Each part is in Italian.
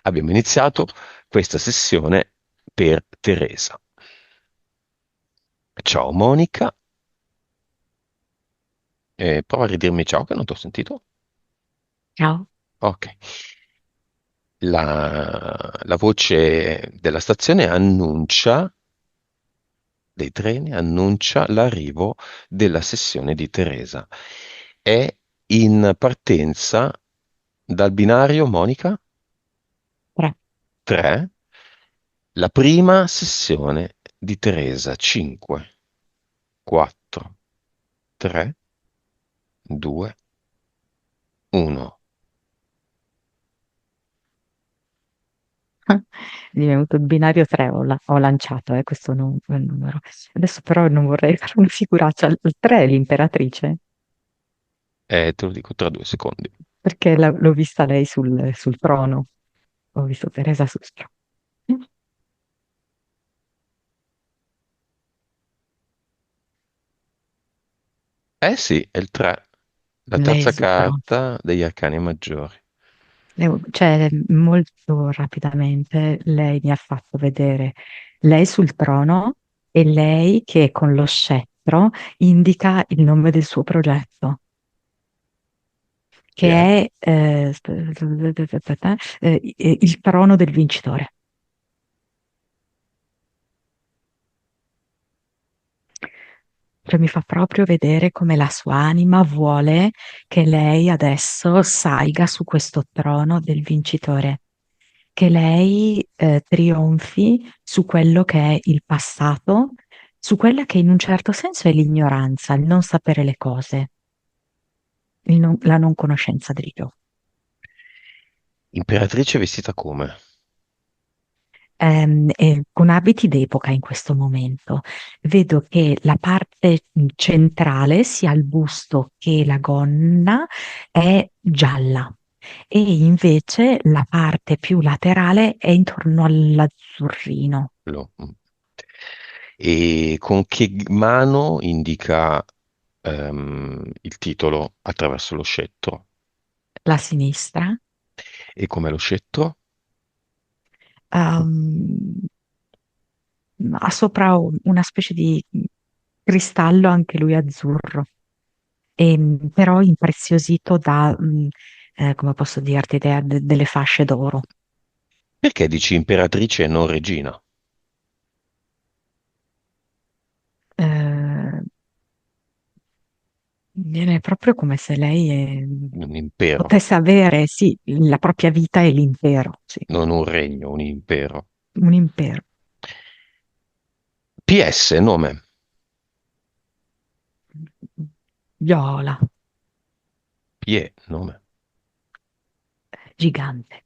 abbiamo iniziato questa sessione per Teresa. Ciao Monica, prova a ridirmi ciao che non ti ho sentito. Ciao. Ok. La voce della stazione annuncia, dei treni, annuncia l'arrivo della sessione di Teresa. È in partenza dal binario Monica Tre. 3, la prima sessione di Teresa 5, 4, 3, 2, 1. Mi è venuto il binario 3, ho lanciato questo quel numero. Adesso però non vorrei fare una figuraccia. Il 3 è l'imperatrice, Te lo dico tra 2 secondi. perché l'ho vista lei sul trono. Ho visto Teresa sul trono. Eh sì, è il 3, la Lei è terza sul trono. carta degli arcani maggiori. Cioè, molto rapidamente lei mi ha fatto vedere lei sul trono e lei che con lo scettro indica il nome del suo progetto, Che è? che è il trono del vincitore. Cioè mi fa proprio vedere come la sua anima vuole che lei adesso salga su questo trono del vincitore, che lei trionfi su quello che è il passato, su quella che in un certo senso è l'ignoranza, il non sapere le cose, la non conoscenza di Dio. Imperatrice vestita come? Con abiti d'epoca in questo momento. Vedo che la parte centrale, sia il busto che la gonna, è gialla e invece la parte più laterale è intorno all'azzurrino. Mm. E con che mano indica il titolo attraverso lo scettro? La sinistra E come lo scettro? ehm, ha sopra una specie di cristallo, anche lui azzurro, però impreziosito da, come posso dirti, delle fasce d'oro. Perché dici imperatrice e non regina? Eh, Viene proprio come se lei Un impero, potesse avere, sì, la propria vita e l'impero, sì, non un regno, un impero. un impero. PS, nome, Viola, PE, nome, gigante.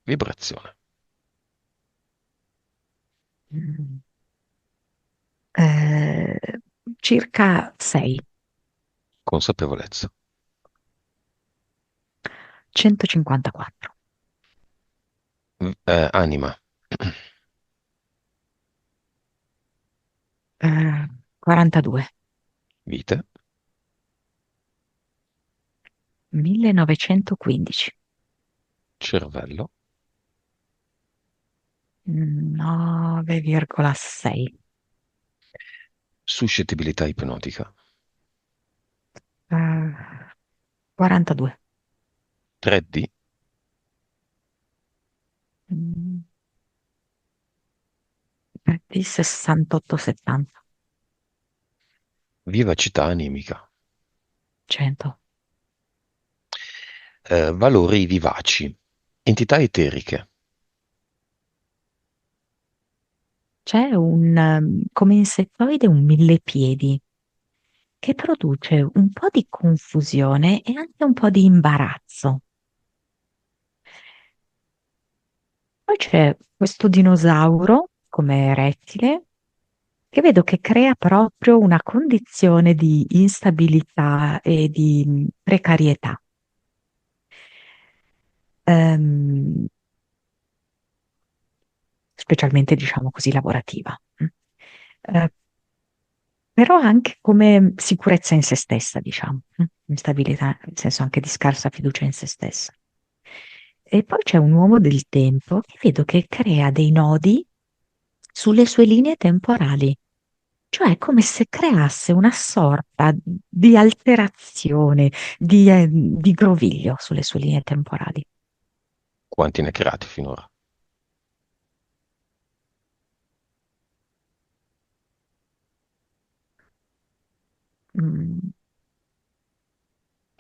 vibrazione, Mm. Eh, Circa 6, consapevolezza, 154, anima, 42, vite, 1915, cervello, 9,6, suscettibilità ipnotica, eh, 42, 3D, mm, di 68-70, vivacità animica, 100. valori vivaci, entità eteriche, C'è come insettoide un millepiedi che produce un po' di confusione e anche un po' di imbarazzo. Poi c'è questo dinosauro come rettile che vedo che crea proprio una condizione di instabilità e di precarietà. Ehm, Specialmente diciamo così lavorativa. Eh, Però anche come sicurezza in se stessa, diciamo, instabilità, nel senso anche di scarsa fiducia in se stessa. E poi c'è un uomo del tempo che vedo che crea dei nodi sulle sue linee temporali, cioè è come se creasse una sorta di alterazione, di groviglio sulle sue linee temporali. Quanti ne hai creati finora? Mm,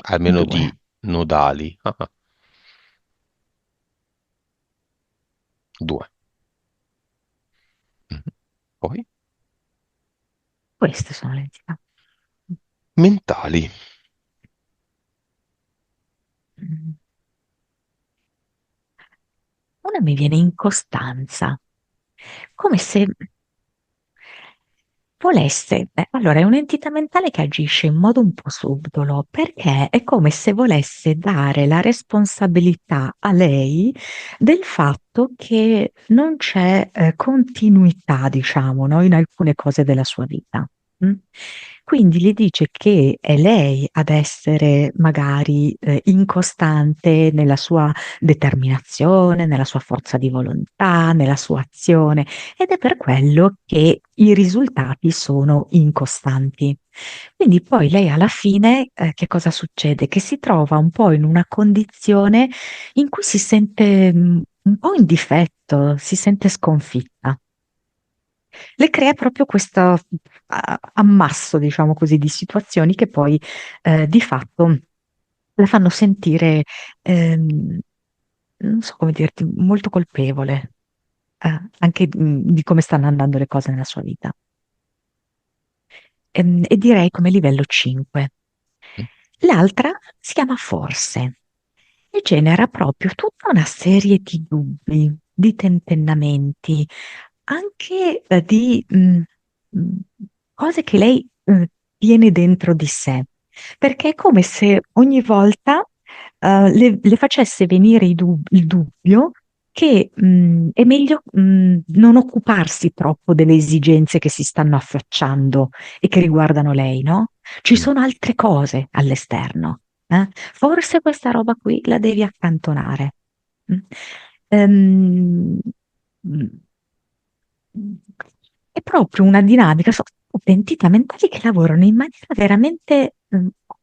Almeno due. di nodali. Ah, ah, due. Mhm. Poi? Queste sono le entità. Mentali. Mm. Una mi viene in costanza, come se volesse, allora è un'entità mentale che agisce in modo un po' subdolo, perché è come se volesse dare la responsabilità a lei del fatto che non c'è continuità, diciamo, no, in alcune cose della sua vita. Mm? Quindi gli dice che è lei ad essere magari incostante nella sua determinazione, nella sua forza di volontà, nella sua azione ed è per quello che i risultati sono incostanti. Quindi poi lei alla fine, che cosa succede? Che si trova un po' in una condizione in cui si sente un po' in difetto, si sente sconfitta. Le crea proprio questo ammasso, diciamo così, di situazioni che poi di fatto la fanno sentire, ehm, non so come dirti, molto colpevole anche di come stanno andando le cose nella sua vita. E direi come livello 5. Mm. L'altra si chiama Forse e genera proprio tutta una serie di dubbi, di tentennamenti, anche di mh, cose che lei tiene dentro di sé, perché è come se ogni volta le facesse venire il dubbio che è meglio non occuparsi troppo delle esigenze che si stanno affacciando e che riguardano lei, no? Ci Mm. sono altre cose all'esterno. Forse questa roba qui la devi accantonare. Mm. Ehm, mm, è proprio una dinamica, sono entità mentali che lavorano in maniera veramente,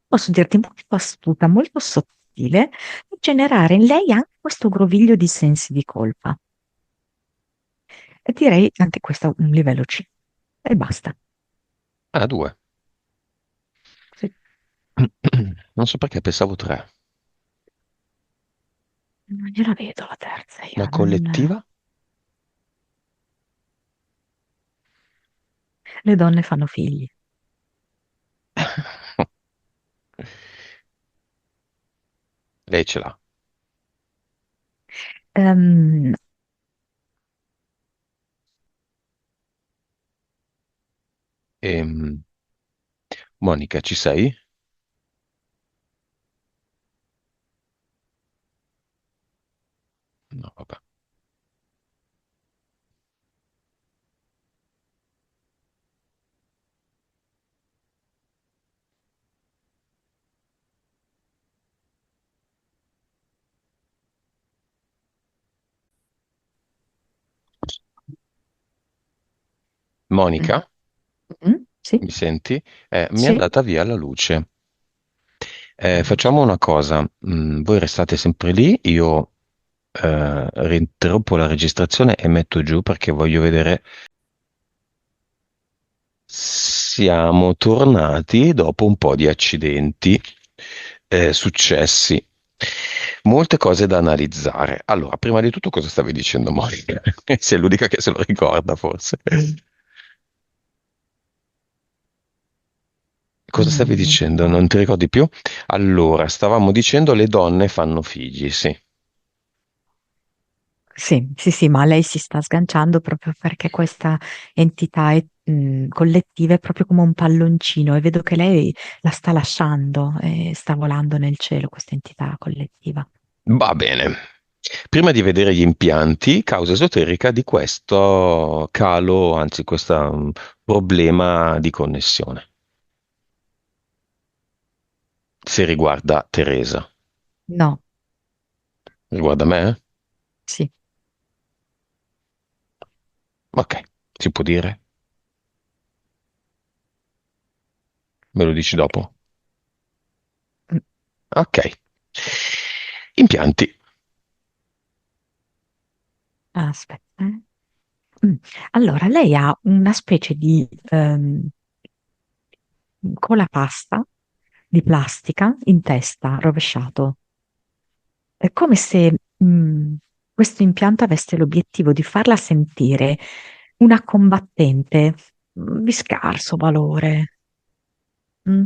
posso dirti, molto astuta, molto sottile, per generare in lei anche questo groviglio di sensi di colpa. E direi anche questo un livello C. E basta. Ah, due. Sì. Non so perché pensavo tre. Non gliela vedo la terza La io. collettiva? Le donne fanno figli. Lei ce l'ha. Ehm, Ehm, Monica, ci sei? No, vabbè. mm, Monica, sì, mi senti? Mi è sì. andata via la luce. Facciamo una cosa. Voi restate sempre lì, io rinterrompo la registrazione e metto giù perché voglio vedere. Siamo tornati dopo un po' di accidenti successi. Molte cose da analizzare. Allora, prima di tutto, cosa stavi dicendo, Monica? Sei l'unica che se lo ricorda, forse. Cosa stavi Non mi dicendo? Non ricordo. ti ricordi più? Allora, stavamo dicendo le donne fanno figli, sì. Sì, sì, sì, ma lei si sta sganciando proprio perché questa entità collettiva è proprio come un palloncino e vedo che lei la sta lasciando e sta volando nel cielo, questa entità collettiva. Va bene. Prima di vedere gli impianti, causa esoterica di questo calo, anzi, questo problema di connessione, se riguarda Teresa. No, Riguarda me? Sì. Ok, si può dire? Me lo dici dopo? Mm, Ok. Impianti. Aspetta. Mm. Allora, lei ha una specie di colapasta di plastica in testa, rovesciato. È come se questo impianto avesse l'obiettivo di farla sentire una combattente di scarso valore. Mm.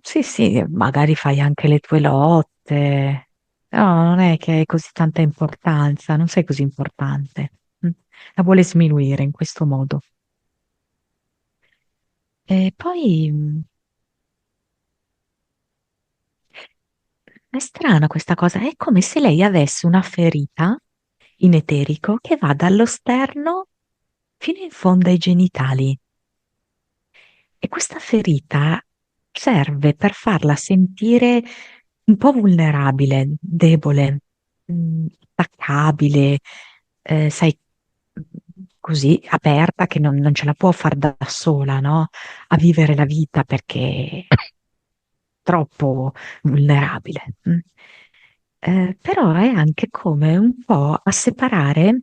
Sì, sì, magari fai anche le tue lotte. No, non è che hai così tanta importanza, non sei così importante. Mm. La vuole sminuire in questo modo. E poi è strana questa cosa, è come se lei avesse una ferita in eterico che va dallo sterno fino in fondo ai genitali. E questa ferita serve per farla sentire un po' vulnerabile, debole, attaccabile, sai, così aperta che non ce la può far da sola, no? A vivere la vita perché è troppo vulnerabile. Però è anche come un po' a separare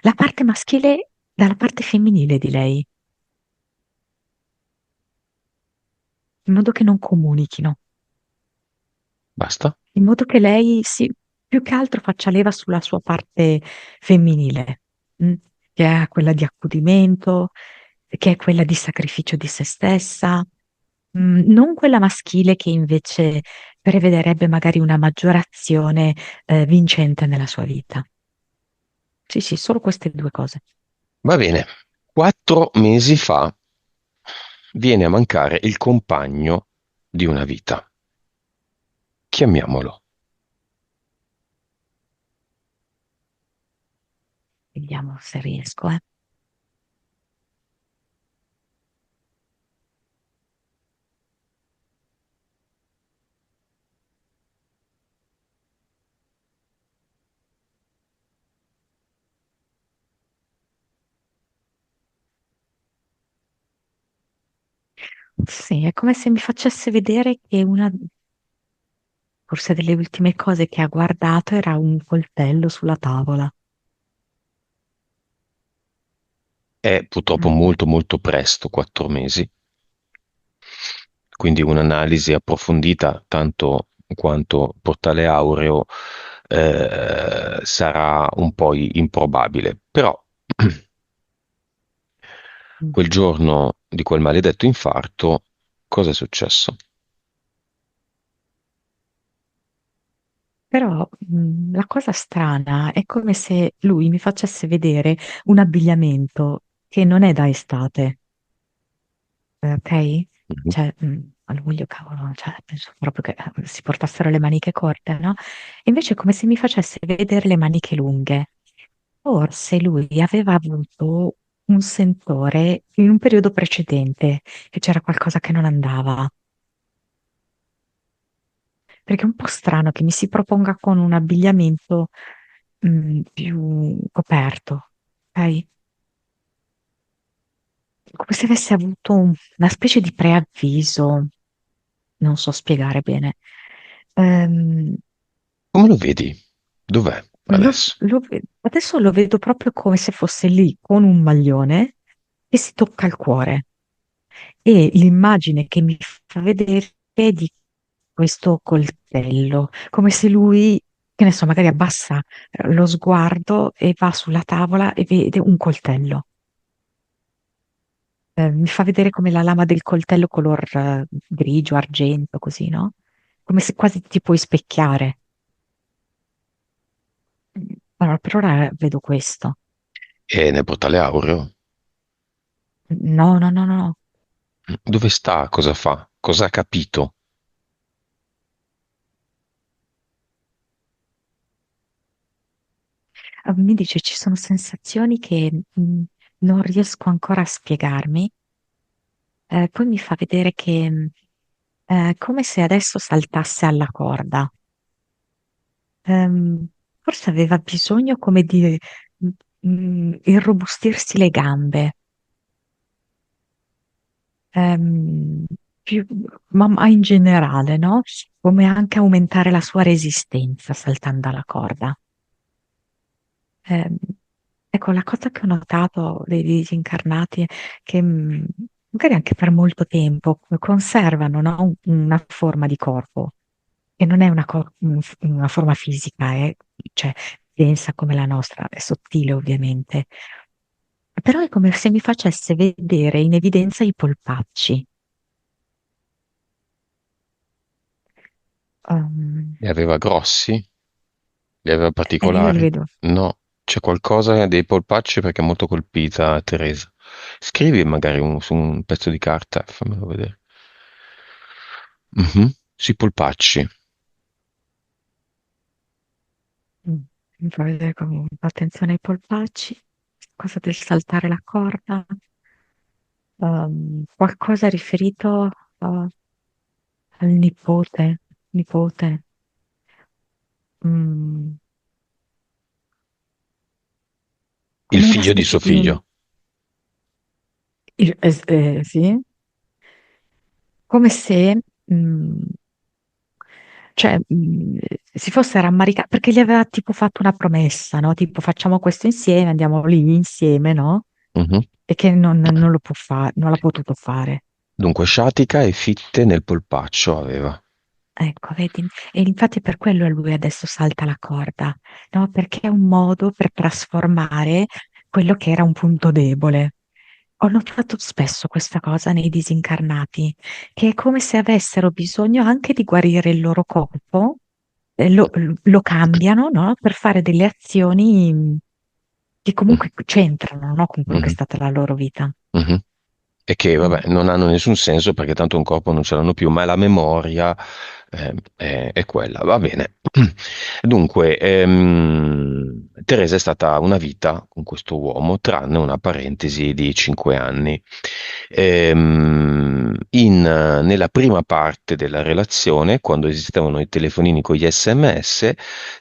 la parte maschile dalla parte femminile di lei, in modo che non comunichino. Basta? In modo che lei più che altro faccia leva sulla sua parte femminile, mm, che è quella di accudimento, che è quella di sacrificio di se stessa, non quella maschile che invece prevederebbe magari una maggiore azione, vincente nella sua vita. Sì, sì, solo queste due cose. Va bene. 4 mesi fa viene a mancare il compagno di una vita. Chiamiamolo. Vediamo se riesco, eh. Sì, è come se mi facesse vedere che una, forse delle ultime cose che ha guardato era un coltello sulla tavola. È purtroppo Mm. molto molto presto, 4 mesi, quindi un'analisi approfondita, tanto quanto Portale Aureo, sarà un po' improbabile. Però Mm. quel giorno di quel maledetto infarto, cosa è successo? Però la cosa strana è come se lui mi facesse vedere un abbigliamento che non è da estate, ok? Mhm. Cioè, a luglio, cavolo, cioè, penso proprio che si portassero le maniche corte, no? Invece è come se mi facesse vedere le maniche lunghe. Forse lui aveva avuto un sentore in un periodo precedente, che c'era qualcosa che non andava. Perché è un po' strano che mi si proponga con un abbigliamento più coperto, ok? Come se avesse avuto una specie di preavviso, non so spiegare bene. Ehm, Come lo vedi? Dov'è adesso? adesso lo vedo proprio come se fosse lì con un maglione e si tocca il cuore. E l'immagine che mi fa vedere è di questo coltello, come se lui, che ne so, magari abbassa lo sguardo e va sulla tavola e vede un coltello. Mi fa vedere come la lama del coltello color grigio, argento, così, no? Come se quasi ti puoi specchiare. Allora, per ora vedo questo. È nel Portale Aureo? No, no, no, no. Dove sta? Cosa fa? Cosa ha capito? Mi dice ci sono sensazioni che non riesco ancora a spiegarmi. Poi mi fa vedere che come se adesso saltasse alla corda. Ehm, Forse aveva bisogno come di irrobustirsi le gambe, ehm, più- ma in generale, no? Come anche aumentare la sua resistenza saltando alla corda. Ehm, ecco, la cosa che ho notato dei disincarnati è che magari anche per molto tempo conservano, no, una forma di corpo, che non è una forma fisica, è cioè, densa come la nostra, è sottile ovviamente, però è come se mi facesse vedere in evidenza i polpacci. Um, Li aveva grossi? Li aveva e io li particolari? vedo. No, c'è qualcosa dei polpacci perché è molto colpita Teresa. Scrivi magari su un pezzo di carta, fammelo vedere. Mhm. Sui polpacci. mm, Mi fa vedere come attenzione ai polpacci, cosa del saltare la corda, qualcosa riferito al nipote, mm, Il come una figlio di specie suo di, figlio. sì, come se, cioè, si fosse rammaricato, perché gli aveva tipo fatto una promessa, no? Tipo facciamo questo insieme, andiamo lì insieme, no? Mhm. E che non lo può fare, non l'ha potuto fare. Dunque, sciatica e fitte nel polpaccio aveva. Ecco, vedi? E infatti per quello lui adesso salta la corda, no? Perché è un modo per trasformare quello che era un punto debole. Ho notato spesso questa cosa nei disincarnati, che è come se avessero bisogno anche di guarire il loro corpo, lo cambiano, no? Per fare delle azioni che Mhm. comunque c'entrano, no? Con quello che è Mhm. stata la loro vita. Mhm. E che, Mm. vabbè, non hanno nessun senso perché tanto un corpo non ce l'hanno più, ma la memoria è quella. Va bene. Dunque, Teresa è stata una vita con questo uomo, tranne una parentesi di 5 anni. Nella prima parte della relazione, quando esistevano i telefonini con gli SMS,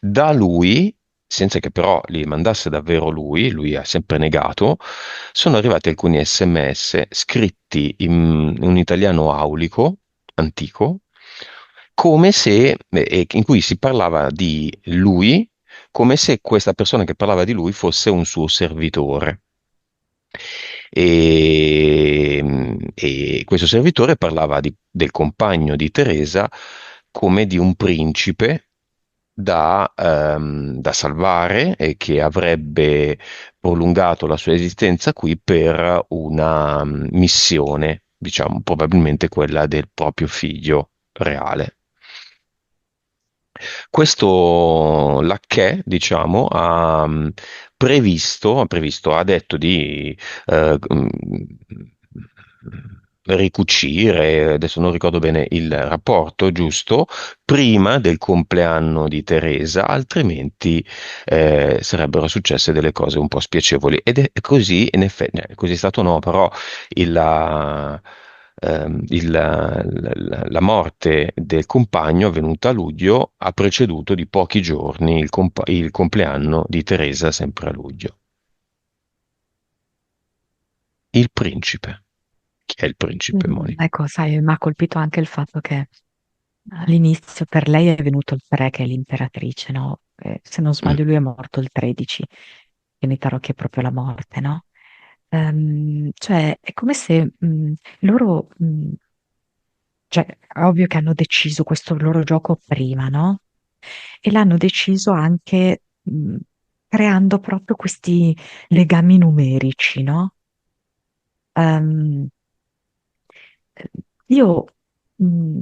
da lui, senza che però li mandasse davvero lui ha sempre negato, sono arrivati alcuni SMS scritti in un italiano aulico, antico, come se, in cui si parlava di lui, come se questa persona che parlava di lui fosse un suo servitore. E questo servitore parlava del compagno di Teresa come di un principe da salvare e che avrebbe prolungato la sua esistenza qui per una missione, diciamo, probabilmente quella del proprio figlio reale. Questo Lacchè, diciamo, ha detto di ricucire, adesso non ricordo bene il rapporto giusto, prima del compleanno di Teresa, altrimenti sarebbero successe delle cose un po' spiacevoli. Ed è così, in effetti, così è stato no, però la morte del compagno avvenuta a luglio ha preceduto di pochi giorni il compleanno di Teresa, sempre a luglio. Il principe. Chi è il principe, Monica? Ecco, sai, mi ha colpito anche il fatto che all'inizio per lei è venuto il 3 che è l'imperatrice, no? Se non Mm, sbaglio lui è morto il 13, quindi Tarocchi è proprio la morte, no? Cioè è come se loro, cioè è ovvio che hanno deciso questo loro gioco prima, no? E l'hanno deciso anche creando proprio questi legami numerici, no? Ehm, io, mh,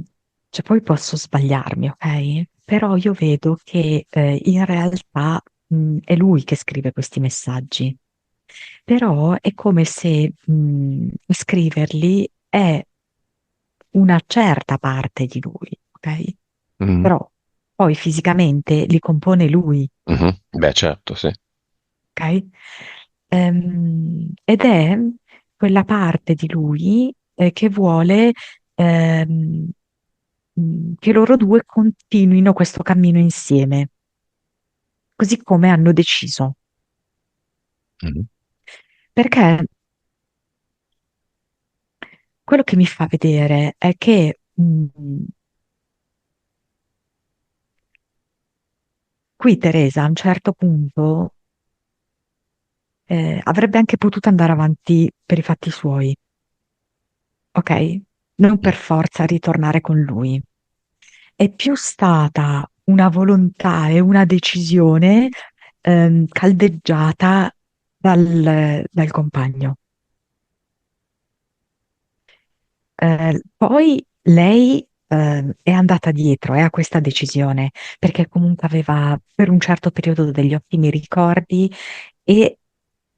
cioè poi posso sbagliarmi, ok? Però io vedo che in realtà è lui che scrive questi messaggi, però è come se scriverli è una certa parte di lui, ok? mm, Però poi fisicamente li compone lui, mhm. Beh, certo, sì. ok? Ed è quella parte di lui che vuole ehm, che loro due continuino questo cammino insieme, così come hanno deciso. Mhm. Perché quello che mi fa vedere è che qui Teresa a un certo punto avrebbe anche potuto andare avanti per i fatti suoi, ok? Non per forza ritornare con lui. È più stata una volontà e una decisione caldeggiata dal compagno. Poi lei è andata dietro a questa decisione perché comunque aveva per un certo periodo degli ottimi ricordi e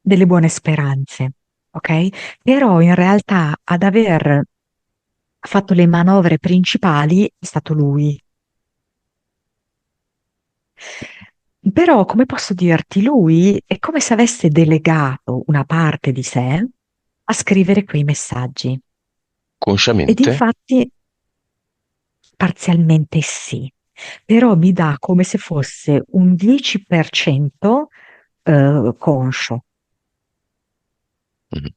delle buone speranze, ok? Però in realtà ad aver fatto le manovre principali è stato lui. Però, come posso dirti, lui è come se avesse delegato una parte di sé a scrivere quei messaggi. Ed Consciamente? infatti, parzialmente sì, però mi dà come se fosse un 10% conscio, Mhm.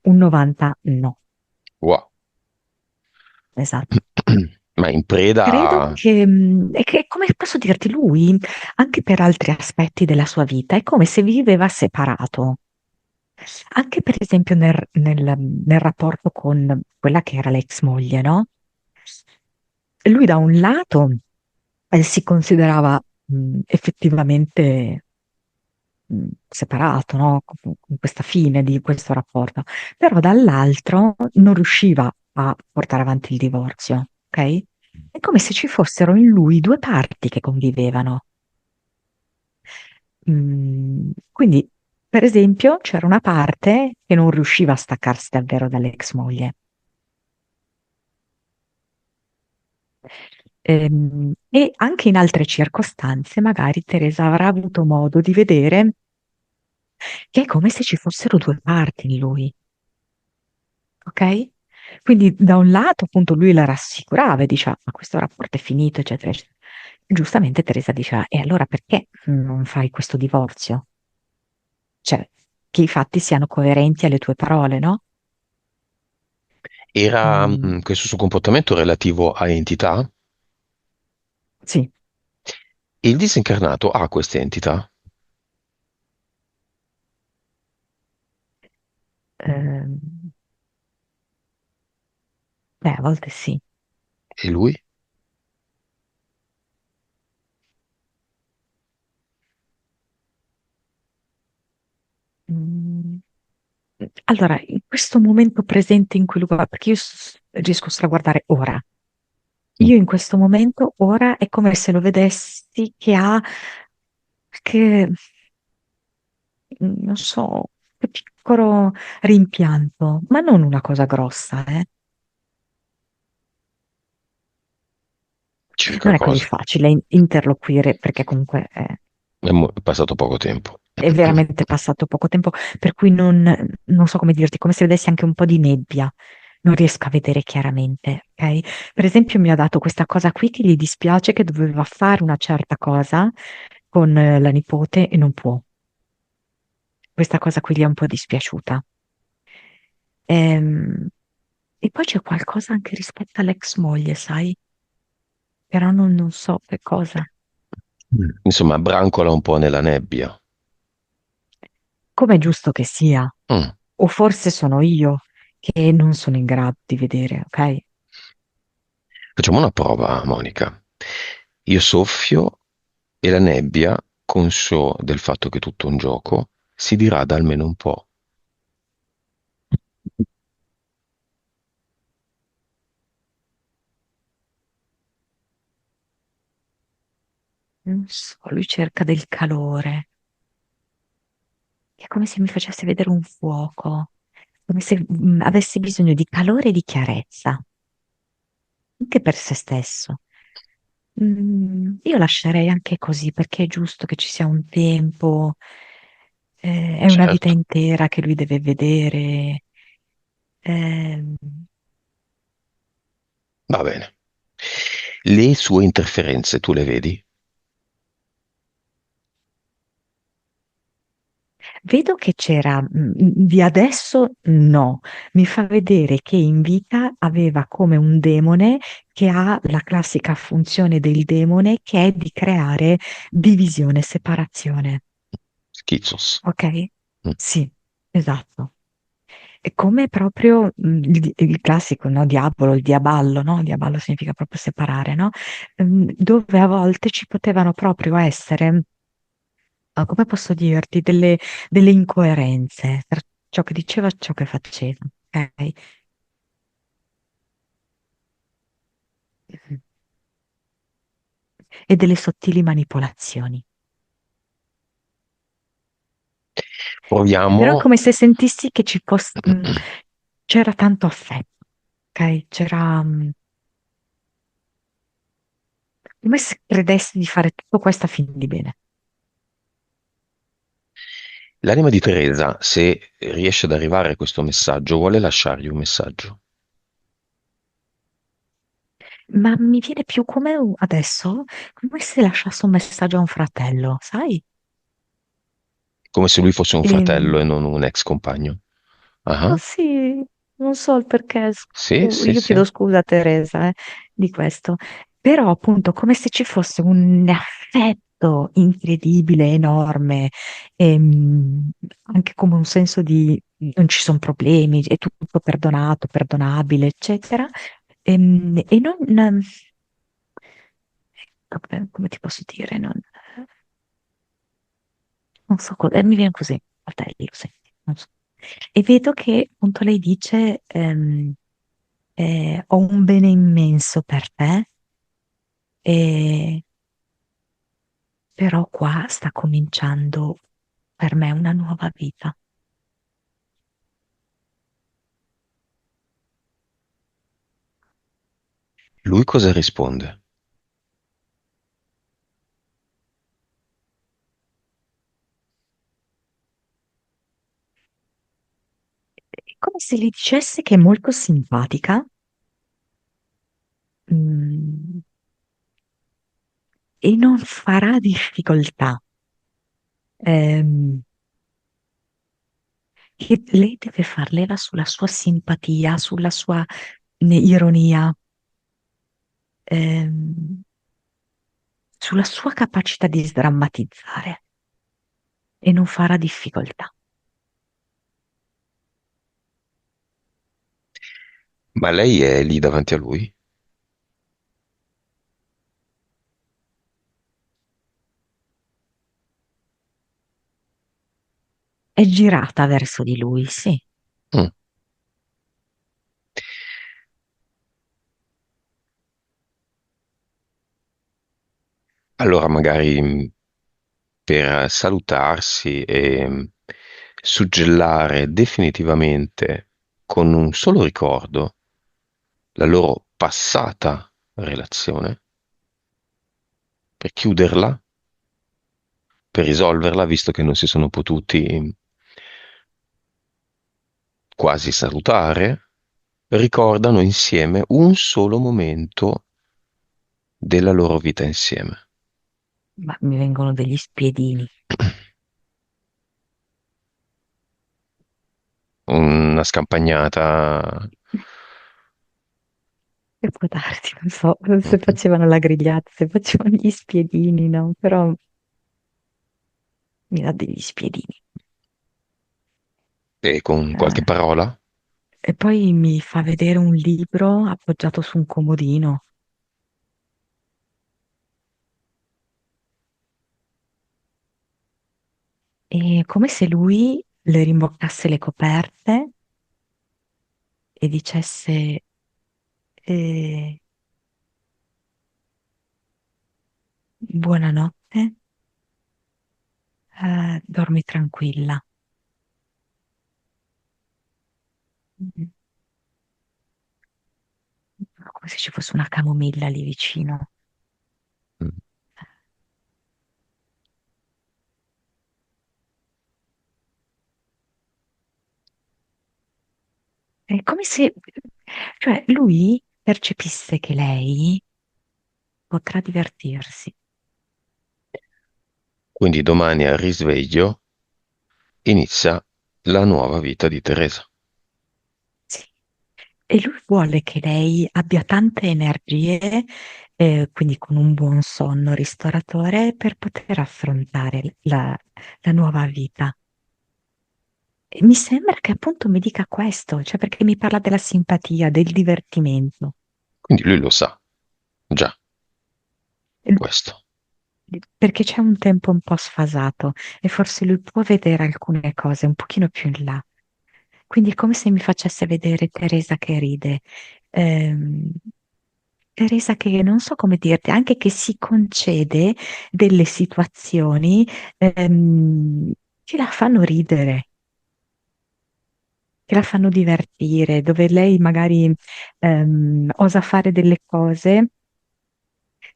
un 90% no. Wow. Esatto. Ma in Credo preda. che, come posso dirti, lui, anche per altri aspetti della sua vita, è come se viveva separato. Anche per esempio nel rapporto con quella che era l'ex moglie, no? Lui da un lato si considerava effettivamente separato, no? Con questa fine di questo rapporto, però dall'altro non riusciva a portare avanti il divorzio, ok? È come se ci fossero in lui due parti che convivevano. Quindi, per esempio, c'era una parte che non riusciva a staccarsi davvero dall'ex moglie. E anche in altre circostanze, magari Teresa avrà avuto modo di vedere che è come se ci fossero due parti in lui, ok? Quindi da un lato, appunto, lui la rassicurava e diceva, ma questo rapporto è finito, eccetera, eccetera. Giustamente Teresa diceva, e allora perché non fai questo divorzio? Cioè, che i fatti siano coerenti alle tue parole, no? Era Mm, questo suo comportamento relativo a entità? sì, Il disincarnato ha queste entità? ehm, beh, a volte sì. E lui? Mm, allora, in questo momento presente in cui lui va, perché io riesco solo a guardare ora. Mm. Io in questo momento, ora, è come se lo vedessi che ha, che, non so, che piccolo rimpianto, ma non una cosa grossa, eh. Circa Non è così cosa? facile interloquire perché comunque È passato poco tempo. è veramente passato poco tempo, per cui non so come dirti, come se vedessi anche un po' di nebbia. Non riesco a vedere chiaramente, ok? Per esempio, mi ha dato questa cosa qui che gli dispiace che doveva fare una certa cosa con la nipote e non può. Questa cosa qui gli è un po' dispiaciuta. Ehm, E, poi c'è qualcosa anche rispetto all'ex moglie, sai? Però non so che cosa. Insomma, brancola un po' nella nebbia. Com'è giusto che sia? Mm. O forse sono io che non sono in grado di vedere, ok? Facciamo una prova, Monica. Io soffio e la nebbia, conscio del fatto che è tutto un gioco, si dirada almeno un po'. Non so, lui cerca del calore. È come se mi facesse vedere un fuoco, come se avesse bisogno di calore e di chiarezza, anche per se stesso. Io lascerei anche così perché è giusto che ci sia un tempo, è una vita Certo, intera che lui deve vedere. ehm, va bene. Le sue interferenze, tu le vedi? Vedo che c'era, di adesso no, mi fa vedere che in vita aveva come un demone che ha la classica funzione del demone che è di creare divisione, separazione. Schizos. Ok? Mm. Sì, esatto. È come proprio il classico, no? Diavolo, il diaballo, no? Diaballo significa proprio separare, no? Dove a volte ci potevano proprio essere, come posso dirti, delle incoerenze tra ciò che diceva e ciò che faceva, ok? E delle sottili manipolazioni. Però è Proviamo. come se sentissi che c'era tanto affetto, ok? C'era, come se credessi di fare tutto questo a fin di bene. L'anima di Teresa, se riesce ad arrivare a questo messaggio, vuole lasciargli un messaggio, Ma mi viene più come adesso, come se lasciasse un messaggio a un fratello, sai? come se lui fosse un Ehm, fratello e non un ex compagno. oh Ah, sì, non so il perché, sì, sì, io sì. chiedo scusa a Teresa, di questo, però appunto come se ci fosse un affetto incredibile, enorme, anche come un senso di non ci sono problemi, è tutto perdonato, perdonabile, eccetera. E non, come ti posso dire, non so, mi viene così, fratello, senti, non so. E vedo che appunto lei dice, ho un bene immenso per te, e però qua sta cominciando per me una nuova vita. Lui cosa risponde? È come se le dicesse che è molto simpatica, mm, e non farà difficoltà. Ehm, che lei deve far leva sulla sua simpatia, sulla sua ironia, ehm, sulla sua capacità di sdrammatizzare e non farà difficoltà. Ma lei è lì davanti a lui? È girata verso di lui, sì. Mm. Allora magari per salutarsi e suggellare definitivamente con un solo ricordo la loro passata relazione, per chiuderla, per risolverla, visto che non si sono potuti quasi salutare, ricordano insieme un solo momento della loro vita insieme. Ma mi vengono degli spiedini. Una scampagnata. E può darsi, non so, se Mhm. facevano la grigliata, se facevano gli spiedini, no? Però mi dà degli spiedini. E con qualche Eh, parola? E poi mi fa vedere un libro appoggiato su un comodino. È come se lui le rimboccasse le coperte e dicesse, eh, buonanotte, dormi tranquilla. Mm. Come se ci fosse una camomilla lì vicino. Mm. È come se, cioè, lui percepisse che lei, potrà divertirsi. Quindi domani al risveglio inizia la nuova vita di Teresa. Sì. E lui vuole che lei abbia tante energie, quindi con un buon sonno ristoratore, per poter affrontare la nuova vita. E mi sembra che appunto mi dica questo, cioè perché mi parla della simpatia, del divertimento. Quindi lui lo sa, già, E- questo. Perché c'è un tempo un po' sfasato e forse lui può vedere alcune cose un pochino più in là. Quindi è come se mi facesse vedere Teresa che ride, ehm, Teresa che non so come dirti, anche che si concede delle situazioni che la fanno ridere, che la fanno divertire, dove lei magari osa fare delle cose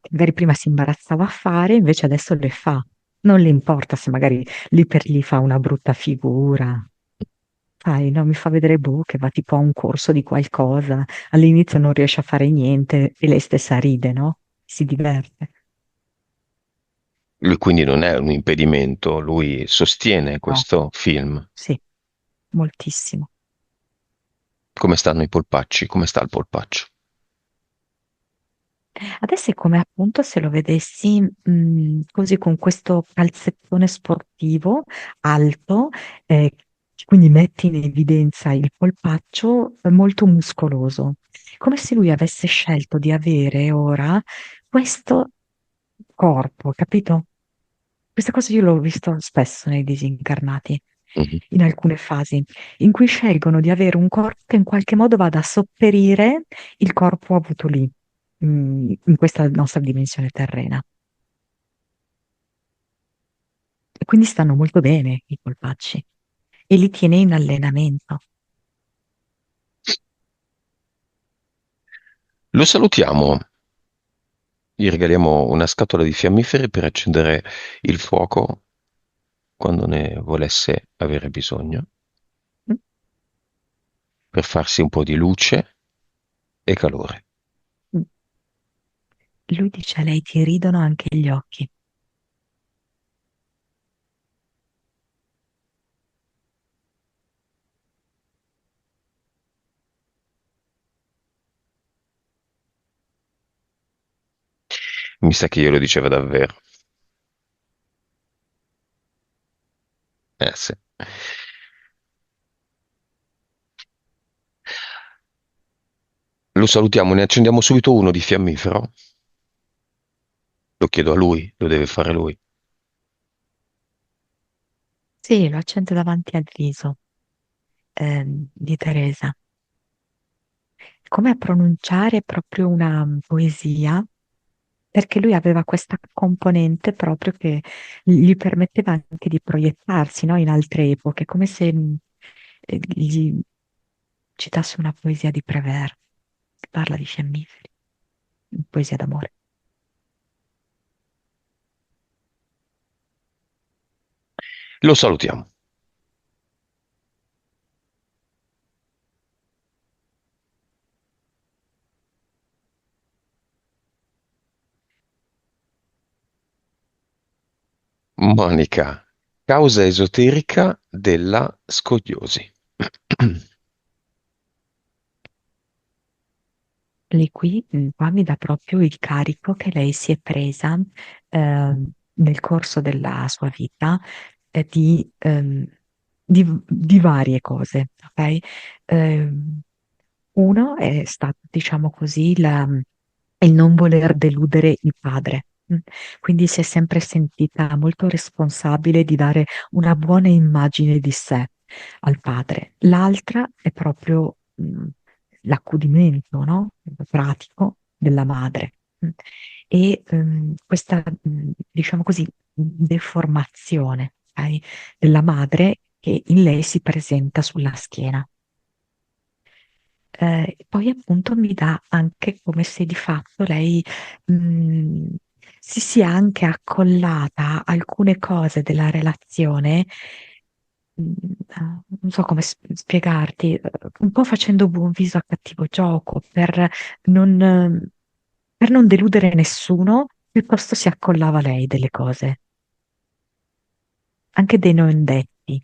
che magari prima si imbarazzava a fare, invece adesso le fa. Non le importa se magari lì per lì fa una brutta figura. Sai, no, mi fa vedere boh, che va tipo a un corso di qualcosa, all'inizio non riesce a fare niente e lei stessa ride, no? Si diverte. Lui quindi non è un impedimento, lui sostiene No, questo film. sì, moltissimo. Come stanno i polpacci? Come sta il polpaccio? Adesso è come appunto se lo vedessi così con questo calzettone sportivo alto, che quindi metti in evidenza il polpaccio molto muscoloso, come se lui avesse scelto di avere ora questo corpo, capito? Questa cosa io l'ho visto spesso nei disincarnati, Mhm. in alcune fasi, in cui scelgono di avere un corpo che in qualche modo vada a sopperire il corpo avuto lì, in questa nostra dimensione terrena. E quindi stanno molto bene i polpacci e li tiene in allenamento. Lo salutiamo, gli regaliamo una scatola di fiammiferi per accendere il fuoco quando ne volesse avere bisogno, Mm, per farsi un po' di luce e calore. mm. Lui dice a lei ti ridono anche gli occhi. Mi sa che glielo diceva davvero. Sì. Lo salutiamo, ne accendiamo subito uno di fiammifero. Lo chiedo a lui, lo deve fare lui. Sì, lo accende davanti al viso, di Teresa. Come a pronunciare proprio una poesia, perché lui aveva questa componente proprio che gli permetteva anche di proiettarsi, no, in altre epoche, come se gli citasse una poesia di Prévert, che parla di fiammiferi, poesia d'amore. Lo salutiamo. Monica, causa esoterica della scoliosi. Lì qui, qua mi dà proprio il carico che lei si è presa nel corso della sua vita di varie cose, ok? Ehm, Uno è stato, diciamo così, il non voler deludere il padre. Quindi si è sempre sentita molto responsabile di dare una buona immagine di sé al padre. L'altra è proprio l'accudimento, no? Pratico della madre. E questa, diciamo così, deformazione, ok, della madre che in lei si presenta sulla schiena. Poi appunto mi dà anche come se di fatto lei mh, si sia anche accollata a alcune cose della relazione, non so come spiegarti, un po' facendo buon viso a cattivo gioco non, per non deludere nessuno, piuttosto si accollava lei delle cose, anche dei non detti.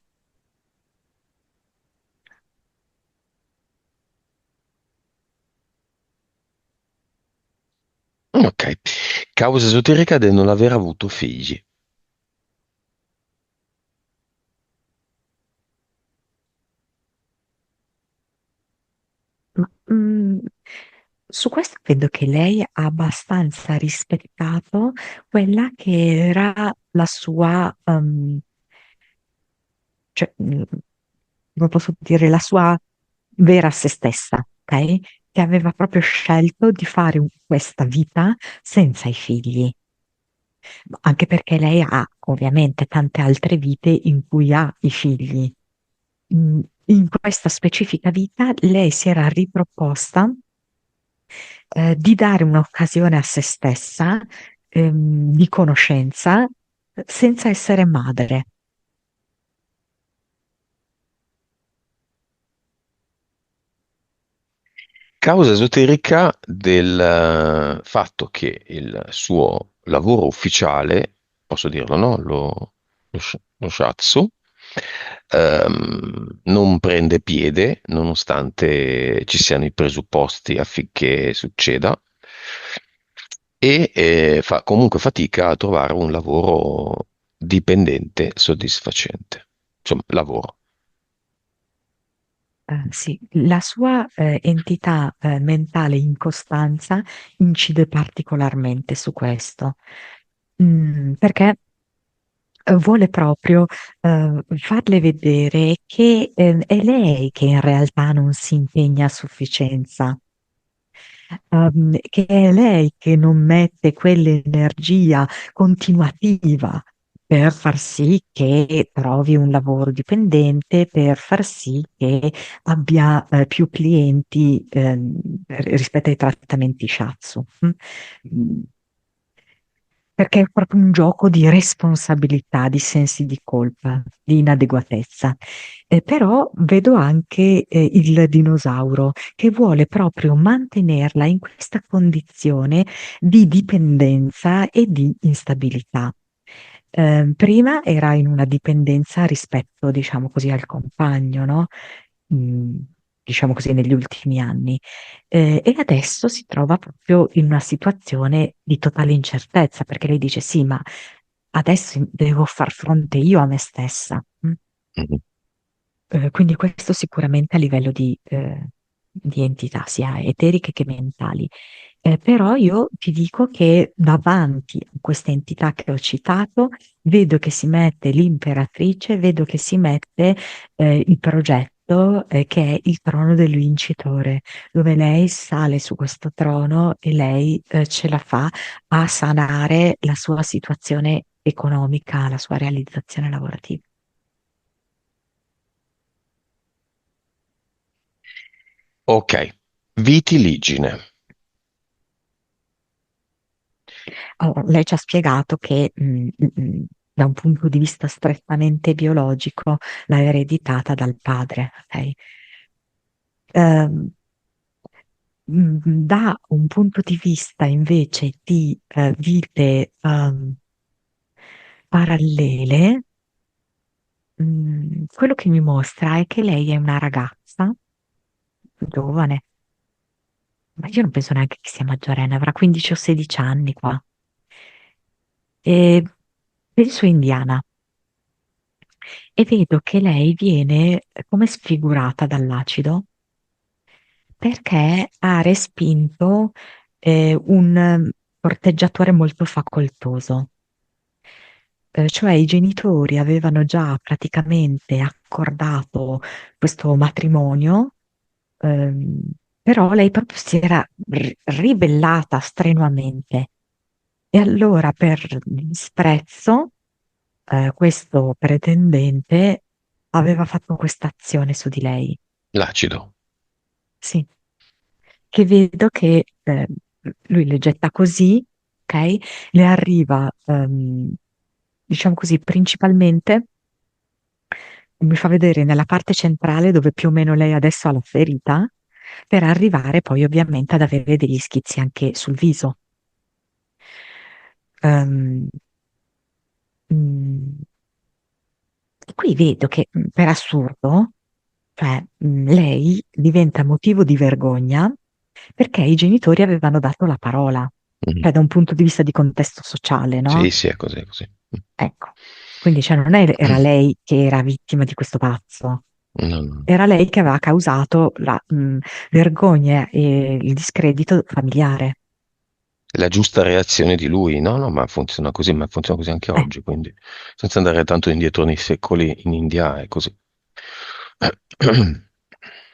Ok. Causa esoterica del non aver avuto figli. Ma, su questo vedo che lei ha abbastanza rispettato quella che era la sua, cioè, come posso dire, la sua vera se stessa, ok? Che aveva proprio scelto di fare questa vita senza i figli, anche perché lei ha ovviamente tante altre vite in cui ha i figli. In questa specifica vita lei si era riproposta di dare un'occasione a se stessa, di conoscenza, senza essere madre. Causa esoterica del fatto che il suo lavoro ufficiale, posso dirlo, no? Lo shiatsu, non prende piede nonostante ci siano i presupposti affinché succeda e fa comunque fatica a trovare un lavoro dipendente soddisfacente. Insomma, lavoro. Sì, la sua entità mentale in costanza incide particolarmente su questo. Perché vuole proprio farle vedere che è lei che in realtà non si impegna a sufficienza, che è lei che non mette quell'energia continuativa per far sì che trovi un lavoro dipendente, per far sì che abbia più clienti rispetto ai trattamenti shiatsu. Mm. Perché è proprio un gioco di responsabilità, di sensi di colpa, di inadeguatezza. Però vedo anche il dinosauro che vuole proprio mantenerla in questa condizione di dipendenza e di instabilità. Prima era in una dipendenza rispetto, diciamo così, al compagno, no? Mm, diciamo così, negli ultimi anni. E adesso si trova proprio in una situazione di totale incertezza, perché lei dice: Sì, ma adesso devo far fronte io a me stessa. Mm? Mhm. Quindi questo sicuramente a livello di entità, sia eteriche che mentali. Però io ti dico che davanti a queste entità che ho citato, vedo che si mette l'imperatrice, vedo che si mette il progetto che è il trono del vincitore, dove lei sale su questo trono e lei ce la fa a sanare la sua situazione economica, la sua realizzazione lavorativa. Ok, vitiligine. Allora, lei ci ha spiegato che da un punto di vista strettamente biologico l'ha ereditata dal padre, ok? Ehm, Da un punto di vista invece di vite parallele, quello che mi mostra è che lei è una ragazza giovane, ma io non penso neanche che sia maggiorenne, avrà 15 o 16 anni qua, e penso indiana. E vedo che lei viene come sfigurata dall'acido perché ha respinto un corteggiatore molto facoltoso. Cioè i genitori avevano già praticamente accordato questo matrimonio, ehm, però lei proprio si era ribellata strenuamente. E allora per disprezzo questo pretendente aveva fatto questa azione su di lei. L'acido. Sì, che vedo che lui le getta così, ok? Le arriva, diciamo così, principalmente, mi fa vedere nella parte centrale dove più o meno lei adesso ha la ferita, per arrivare poi ovviamente ad avere degli schizzi anche sul viso. Ehm, mm, e qui vedo che per assurdo, cioè, lei diventa motivo di vergogna perché i genitori avevano dato la parola, Mhm. cioè da un punto di vista di contesto sociale, Sì, no? sì, è così, è così. Ecco, quindi cioè, non era lei che era vittima di questo pazzo, No, no. era lei che aveva causato la vergogna e il discredito familiare. La giusta reazione di lui, no, no, ma funziona così anche Eh, oggi, quindi senza andare tanto indietro nei secoli, in India è così.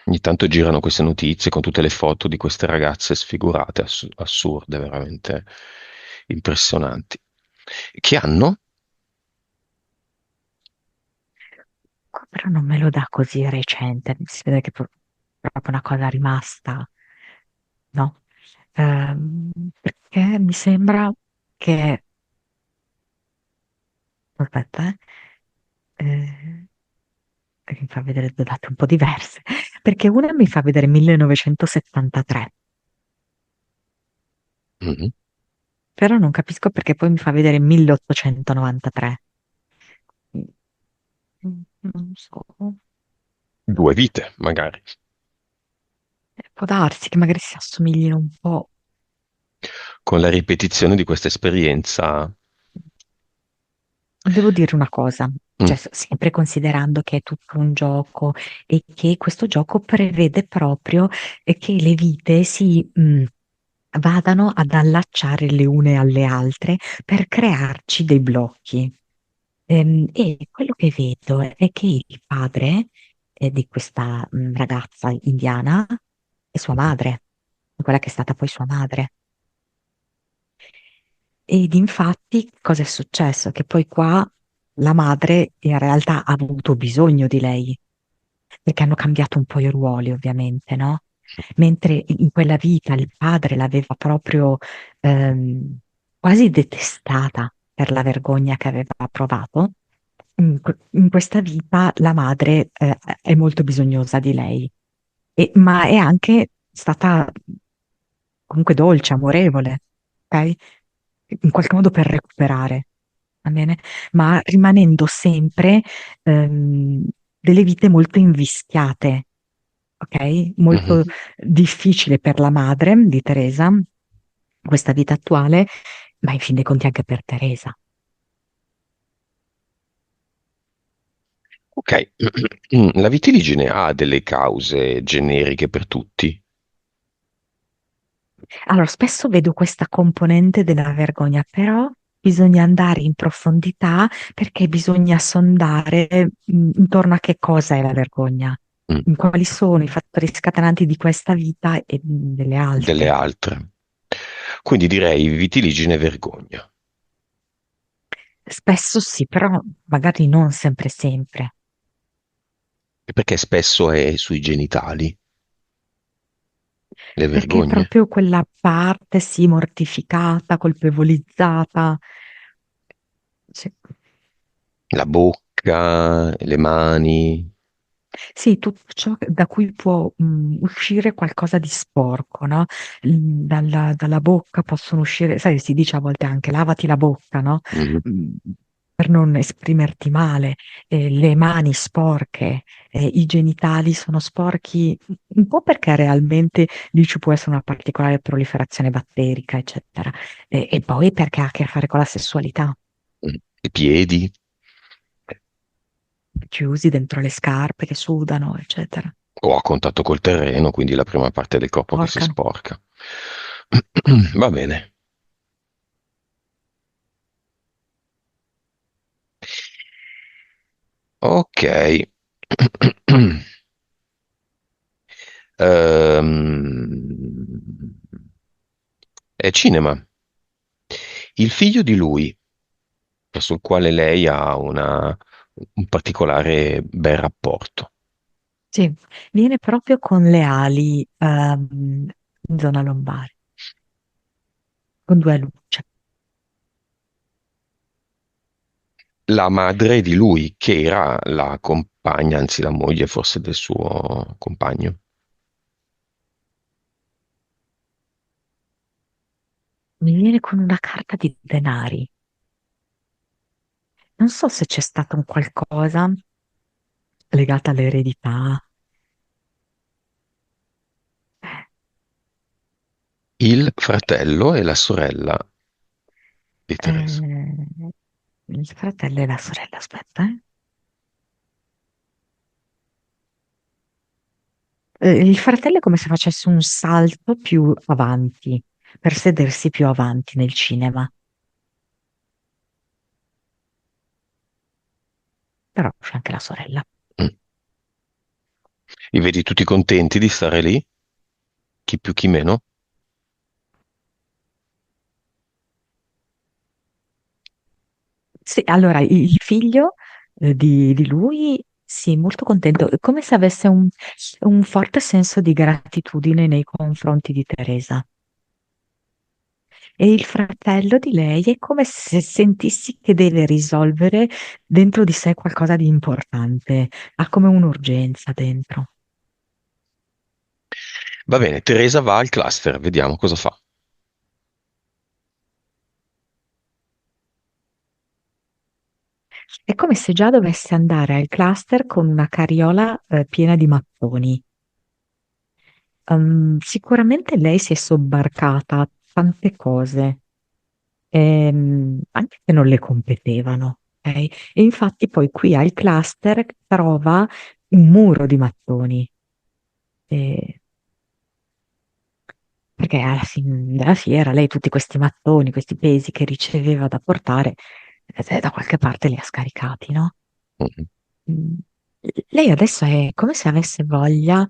Ogni tanto girano queste notizie con tutte le foto di queste ragazze sfigurate, assurde, veramente impressionanti. Che hanno? però non me lo dà così recente, si vede che è proprio una cosa rimasta, no? Perché mi sembra che, aspetta, eh, che mi fa vedere due date un po' diverse, perché una mi fa vedere 1973, Mhm. però non capisco perché poi mi fa vedere 1893. Non so, Due vite, magari. può darsi che magari si assomiglino un po'. Con la ripetizione di questa esperienza. Devo dire una cosa, Mm, cioè sempre considerando che è tutto un gioco e che questo gioco prevede proprio che le vite si vadano ad allacciare le une alle altre per crearci dei blocchi. E quello che vedo è che il padre di questa ragazza indiana è sua madre, quella che è stata poi sua madre. Ed infatti cosa è successo? Che poi qua la madre in realtà ha avuto bisogno di lei, perché hanno cambiato un po' i ruoli, ovviamente, no? Mentre in quella vita il padre l'aveva proprio quasi detestata per la vergogna che aveva provato, in questa vita la madre è molto bisognosa di lei, ma è anche stata comunque dolce, amorevole, ok? In qualche modo per recuperare, va bene? Ma rimanendo sempre ehm, delle vite molto invischiate, ok? mhm. Molto difficile per la madre di Teresa, questa vita attuale, ma in fin dei conti anche per Teresa. Ok, la vitiligine ha delle cause generiche per tutti. Allora, spesso vedo questa componente della vergogna, però bisogna andare in profondità perché bisogna sondare intorno a che cosa è la vergogna, Mm, quali sono i fattori scatenanti di questa vita e delle delle altre. altre. Quindi direi vitiligine e vergogna. Spesso sì, però magari non sempre sempre, E perché spesso è sui genitali, le perché è vergogne. proprio quella parte sì mortificata, colpevolizzata. Sì. La bocca, le mani. Sì, tutto ciò da cui può uscire qualcosa di sporco, no? Dalla bocca possono uscire, sai, si dice a volte anche lavati la bocca, no? Mhm, Mm, Per non esprimerti male, le mani sporche, i genitali sono sporchi, un po' perché realmente lì ci può essere una particolare proliferazione batterica, eccetera, e poi perché ha a che fare con la sessualità, mm. I piedi. chiusi dentro le scarpe che sudano, eccetera, O a contatto col terreno, quindi la prima parte del corpo che si porcano. sporca. Va bene. Ok. È cinema. Il figlio di lui, verso il quale lei ha un particolare bel rapporto. Sì, viene proprio con le ali in zona lombare, con due lucce. La madre di lui, che era la compagna, anzi la moglie forse del suo compagno. mi viene con una carta di denari. Non so se c'è stato un qualcosa legato all'eredità. Il fratello e la sorella di Teresa. Eh, il fratello e la sorella, aspetta, eh. Il fratello è come se facesse un salto più avanti, per sedersi più avanti nel cinema, però c'è anche la sorella. Mm. Li vedi tutti contenti di stare lì? Chi più chi meno? Sì, allora il figlio di lui, sì, molto contento, è come se avesse un forte senso di gratitudine nei confronti di Teresa. E il fratello di lei è come se sentissi che deve risolvere dentro di sé qualcosa di importante, ha come un'urgenza dentro. Va bene, Teresa va al cluster, vediamo cosa fa. È come se già dovesse andare al cluster con una carriola piena di mattoni. Sicuramente lei si è sobbarcata a tante cose, anche se non le competevano, ok? E infatti poi qui al cluster trova un muro di mattoni, eh, perché alla fine della fiera lei tutti questi mattoni, questi pesi che riceveva da portare, da qualche parte li ha scaricati, no? Mhm. Mm. Lei adesso è come se avesse voglia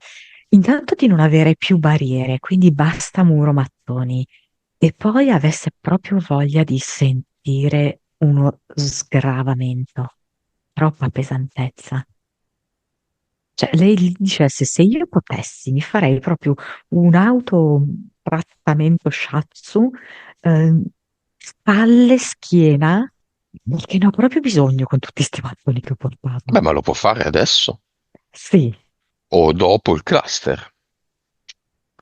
intanto di non avere più barriere, quindi basta muro mattoni, e poi avesse proprio voglia di sentire uno sgravamento, troppa pesantezza. Cioè, lei gli dicesse, se io potessi, mi farei proprio un autotrattamento shiatsu, ehm, spalle, schiena, perché ne ho proprio bisogno con tutti questi mattoni che ho portato. Beh, ma lo può fare adesso Sì, o dopo il cluster.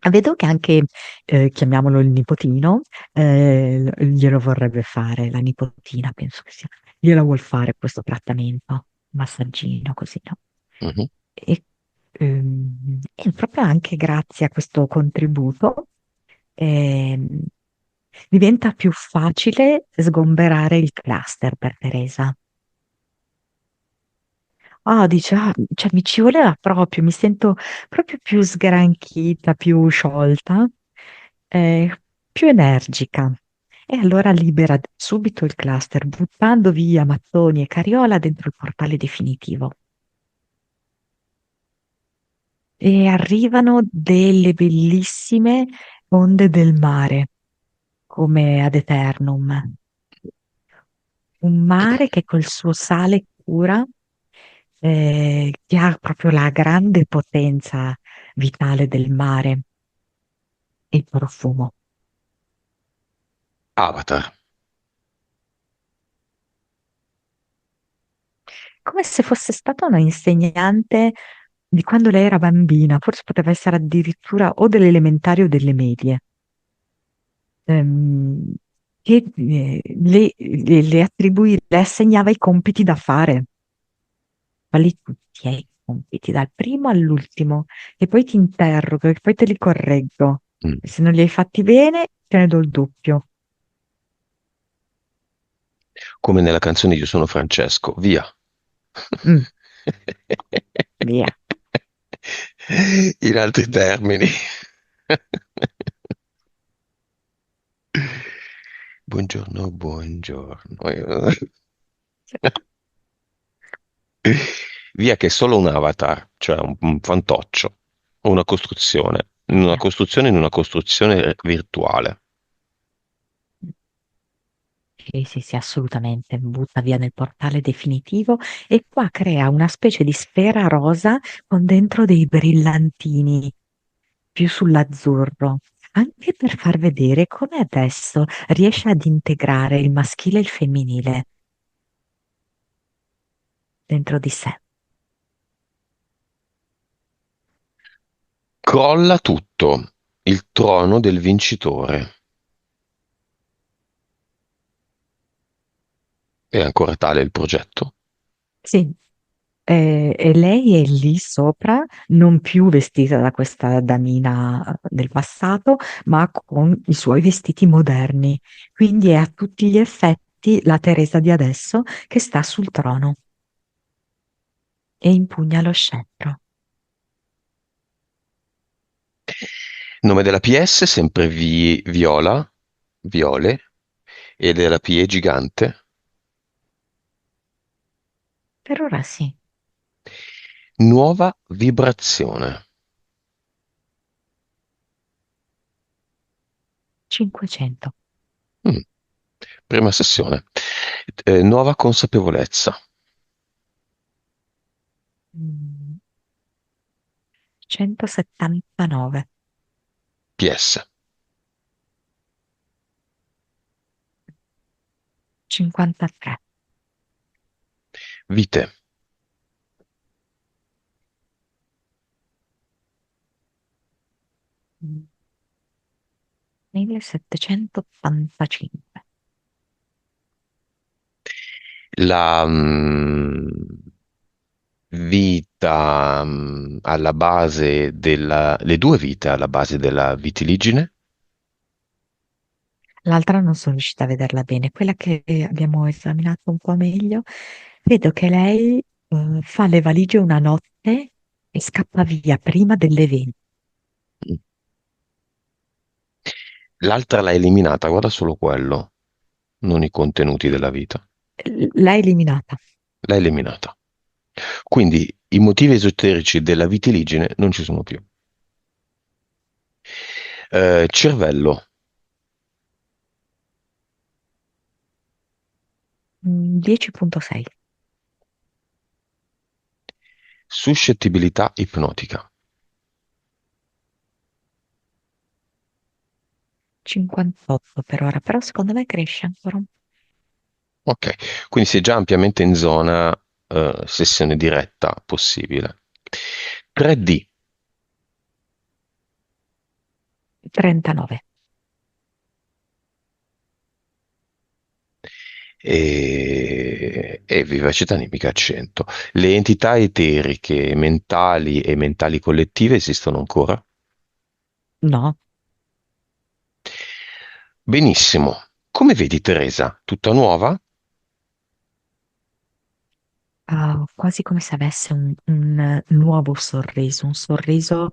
vedo che anche, chiamiamolo il nipotino, glielo vorrebbe fare, la nipotina, penso che sia, glielo vuol fare questo trattamento, massaggino, così, no? Mhm. E proprio anche grazie a questo contributo, ehm, diventa più facile sgomberare il cluster per Teresa. Ah, dice, ah, cioè, mi ci voleva proprio, mi sento proprio più sgranchita, più sciolta, più energica. E allora libera subito il cluster, buttando via mattoni e carriola dentro il portale definitivo. E arrivano delle bellissime onde del mare, come ad Eternum. Un mare che col suo sale cura, che ha proprio la grande potenza vitale del mare, e il profumo. Avatar. Come se fosse stata una insegnante di quando lei era bambina, forse poteva essere addirittura o delle elementari o delle medie, ehm, che le attribuì, le assegnava i compiti da fare. Falli tutti, i compiti, dal primo all'ultimo, e poi ti interrogo, e poi te li correggo. Mm. E se non li hai fatti bene, te ne do il doppio. Come nella canzone Io sono Francesco, via. Mm, via. In altri termini. Buongiorno, buongiorno. Via che è solo un avatar, cioè un fantoccio, Via. in una costruzione virtuale. Sì, sì, sì, assolutamente. Butta via nel portale definitivo e qua crea una specie di sfera rosa con dentro dei brillantini più sull'azzurro, anche per far vedere come adesso riesce ad integrare il maschile e il femminile dentro di sé. Crolla tutto, il trono del vincitore. È ancora tale il progetto? Sì, e lei è lì sopra, non più vestita da questa damina del passato, ma con i suoi vestiti moderni. Quindi è a tutti gli effetti la Teresa di adesso che sta sul trono e impugna lo scettro. Nome della PS, sempre Viola, Viole, e della PE gigante. Per ora sì, Nuova vibrazione. 500. Mm, prima sessione. Nuova consapevolezza. Mm, 179. PS. 53. Vite. 1785. La vita alla base le due vite alla base della vitiligine. L'altra non sono riuscita a vederla bene, quella che abbiamo esaminato un po' meglio, vedo che lei fa le valigie una notte e scappa via prima dell'evento. Mm. L'altra l'ha eliminata, guarda solo quello, non i contenuti della vita. L'ha eliminata. L'ha eliminata. Quindi i motivi esoterici della vitiligine non ci sono più. Cervello, 10,6. suscettibilità ipnotica. 58 per ora, però secondo me cresce ancora un po'. Ok, quindi si è già ampiamente in zona sessione diretta possibile. 3D, 39. e vivacità animica a 100. Le entità eteriche, mentali e mentali collettive esistono ancora? No, Benissimo. Come vedi, Teresa? Tutta nuova? quasi come se avesse un nuovo sorriso, un sorriso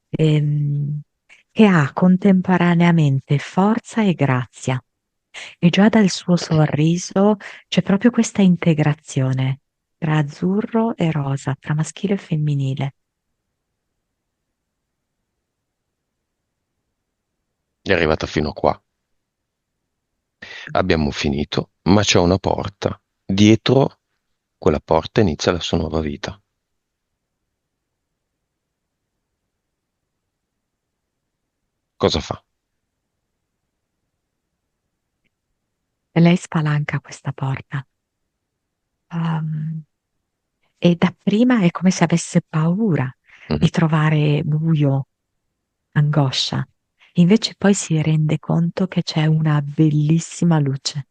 ehm, che ha contemporaneamente forza e grazia. E già dal suo sorriso c'è proprio questa integrazione tra azzurro e rosa, tra maschile e femminile. È arrivata fino a qua. Abbiamo finito, ma c'è una porta. Dietro quella porta inizia la sua nuova vita. Cosa fa? E lei spalanca questa porta. Ehm, e dapprima è come se avesse paura Mhm. di trovare buio, angoscia. Invece poi si rende conto che c'è una bellissima luce.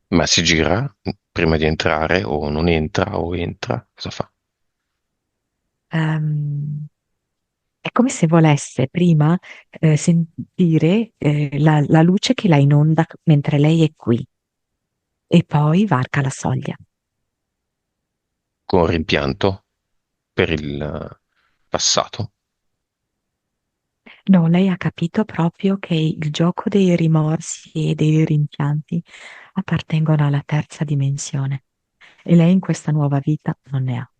Ma si gira prima di entrare o non entra o entra? Cosa fa? Ehm, è come se volesse prima sentire la luce che la inonda mentre lei è qui e poi varca la soglia. Con rimpianto per il passato? No, lei ha capito proprio che il gioco dei rimorsi e dei rimpianti appartengono alla terza dimensione e lei in questa nuova vita non ne ha.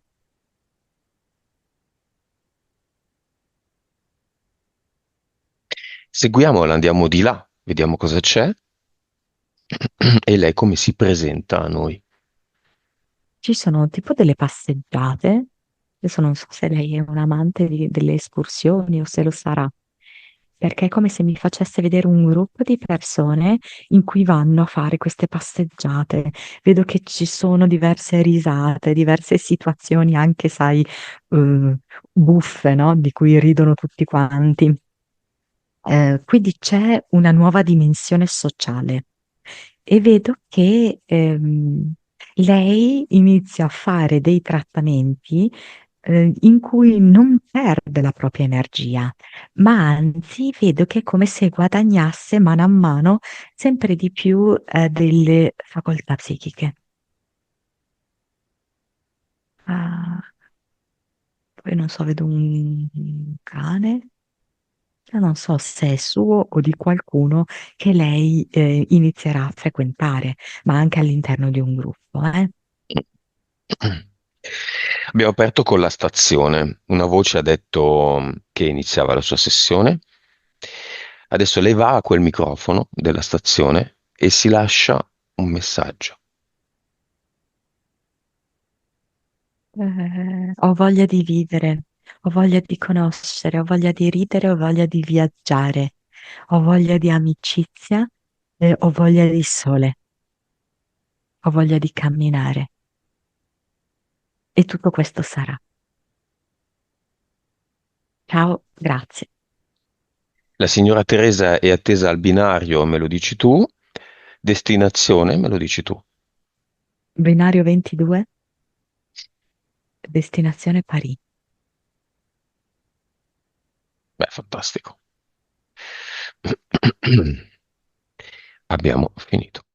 Seguiamola, andiamo di là, vediamo cosa c'è e lei come si presenta a noi. Ci sono tipo delle passeggiate, adesso non so se lei è un amante delle escursioni o se lo sarà, perché è come se mi facesse vedere un gruppo di persone in cui vanno a fare queste passeggiate. Vedo che ci sono diverse risate, diverse situazioni anche, sai, buffe, no? Di cui ridono tutti quanti. Quindi c'è una nuova dimensione sociale e vedo che lei inizia a fare dei trattamenti in cui non perde la propria energia, ma anzi vedo che è come se guadagnasse mano a mano sempre di più delle facoltà psichiche. Ah, poi non so, vedo un cane. Io non so se è suo o di qualcuno che lei inizierà a frequentare, ma anche all'interno di un gruppo, eh. Abbiamo aperto con la stazione. Una voce ha detto che iniziava la sua sessione. Adesso lei va a quel microfono della stazione e si lascia un messaggio. Ho voglia di vivere, ho voglia di conoscere, ho voglia di ridere, ho voglia di viaggiare, ho voglia di amicizia, ho voglia di sole, ho voglia di camminare e tutto questo sarà. Ciao, grazie. La signora Teresa è attesa al binario, me lo dici tu. Destinazione, me lo dici tu. Binario 22, destinazione Parigi. Beh, fantastico. Abbiamo finito.